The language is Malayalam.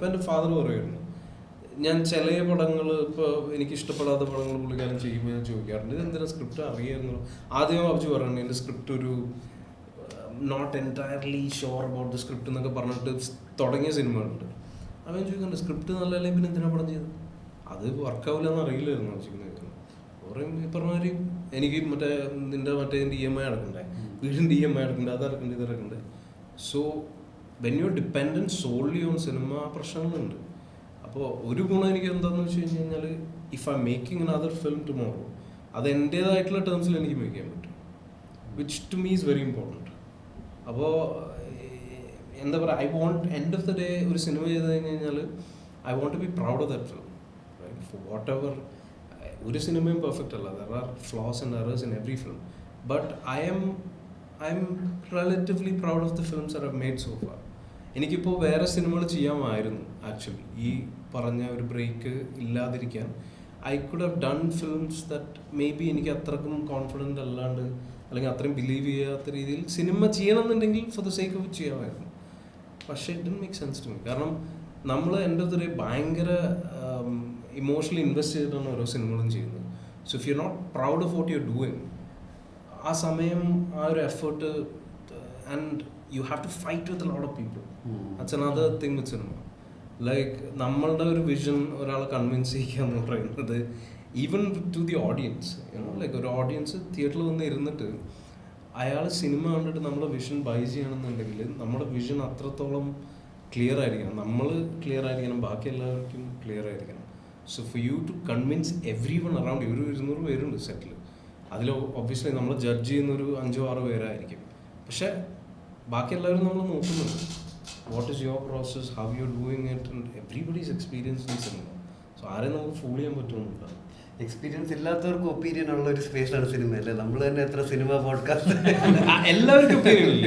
ഇപ്പം എൻ്റെ ഫാദർ പറയുമായിരുന്നു, ഞാൻ ചില പടങ്ങൾ ഇപ്പോൾ എനിക്ക് ഇഷ്ടപ്പെടാത്ത പടങ്ങൾ പുള്ളിക്കാരൻ ചെയ്യുമ്പോൾ ഞാൻ ചോദിക്കാറുണ്ട് ഇതെന്തിനാ സ്ക്രിപ്റ്റ് അറിയായിരുന്നു. ആദ്യം അഭിജു പറയുന്നത് എൻ്റെ സ്ക്രിപ്റ്റ് ഒരു not entirely sure about the script എന്നൊക്കെ പറഞ്ഞിട്ട് തുടങ്ങിയ സിനിമകളുണ്ട്. അവൻ ചോദിക്കുന്നുണ്ട് സ്ക്രിപ്റ്റ് നല്ലതല്ലേ പിന്നെ എന്തിനാ പടം ചെയ്തത്, അത് വർക്കാവില്ല എന്ന് അറിയില്ലായിരുന്നു വെച്ചിരിക്കുന്നത്. പറയും ഈ പറഞ്ഞ എനിക്ക് നിൻ്റെ EMI അടക്കണ്ടേ, വീടിൻ്റെ EMI അടക്കണ്ടേ, അത് അടക്കണ്ടേ, ഇത് അടക്കണ്ടേ. So when you dependent solely on cinema പ്രശ്നങ്ങളുണ്ട്. അപ്പോൾ ഒരു ഗുണം എനിക്ക് എന്താണെന്ന് വെച്ച് കഴിഞ്ഞാൽ if I making another film tomorrow അത് എൻ്റേതായിട്ടുള്ള ടേംസിൽ എനിക്ക് മേക്ക് ചെയ്യാൻ പറ്റും, which to me is very important. അപ്പോൾ എന്താ പറയുക, I want end of the day ഒരു സിനിമ ചെയ്ത് കഴിഞ്ഞാൽ I want to be proud of that film. For whatever, ഒരു സിനിമയും പെർഫെക്റ്റ് അല്ല, there are flows and errors in every film, but I am relatively proud of the films I have made so far. എനിക്കിപ്പോൾ വേറെ സിനിമകൾ ചെയ്യാമായിരുന്നു ആക്ച്വലി, ഈ പറഞ്ഞ ഒരു ബ്രേക്ക് ഇല്ലാതിരിക്കാൻ. I could have done films that may be എനിക്ക് അത്രക്കും കോൺഫിഡൻ്റ് അല്ലാണ്ട് അല്ലെങ്കിൽ അത്രയും ബിലീവ് ചെയ്യാത്ത രീതിയിൽ സിനിമ ചെയ്യണമെന്നുണ്ടെങ്കിൽ ഫോർ ദ സേക്ക് ഓഫ് ചെയ്യാമായിരുന്നു. പക്ഷേ it didn't make sense to me. കാരണം നമ്മൾ എൻ്റെ അടുത്തൊരു ഭയങ്കര ഇമോഷണലി ഇൻവെസ്റ്റ് ചെയ്തിട്ടാണ് ഓരോ സിനിമകളും ചെയ്യുന്നത്. So if you not proud of what you are doing, ആ സമയം ആ ഒരു effort and you have to fight with a lot of people. That's another thing with cinema. Like നമ്മളുടെ ഒരു വിഷൻ ഒരാളെ കൺവിൻസ് ചെയ്യുക എന്ന് പറയുന്നത് even to the audience, like ഒരു ഓഡിയൻസ് തിയേറ്ററിൽ വന്ന് ഇരുന്നിട്ട് അയാൾ സിനിമ കണ്ടിട്ട് നമ്മളെ വിഷൻ ബൈ ചെയ്യണമെന്നുണ്ടെങ്കിൽ നമ്മുടെ വിഷൻ അത്രത്തോളം ക്ലിയർ ആയിരിക്കണം, നമ്മൾ ക്ലിയർ ആയിരിക്കണം, ബാക്കി എല്ലാവർക്കും ക്ലിയർ ആയിരിക്കണം. So for you to convince everyone around, ഒരു 200 പേരുണ്ട് സെറ്റിൽ, അതിൽ ഒബ്വിയസ്ലി നമ്മൾ ജഡ്ജ് ചെയ്യുന്നൊരു 5-6 പേരായിരിക്കും. പക്ഷേ ബാക്കി എല്ലാവരും നമ്മൾ നോക്കുന്നുണ്ട്, what is your process, how you are doing it, and everybody is experience in cinema. So ആരെയും നമുക്ക് ഫൂൾ ചെയ്യാൻ പറ്റുമെന്നില്ല. എക്സ്പീരിയൻസ് ഇല്ലാത്തവർക്ക് ഒപ്പീനിയൻ ഉള്ള ഒരു സ്പേസാണ് സിനിമ അല്ലേ? നമ്മൾ തന്നെ എത്ര സിനിമ പോഡ്കാസ്റ്റ് എല്ലാവർക്കും ഒപ്പീനിയൻ ഇല്ല.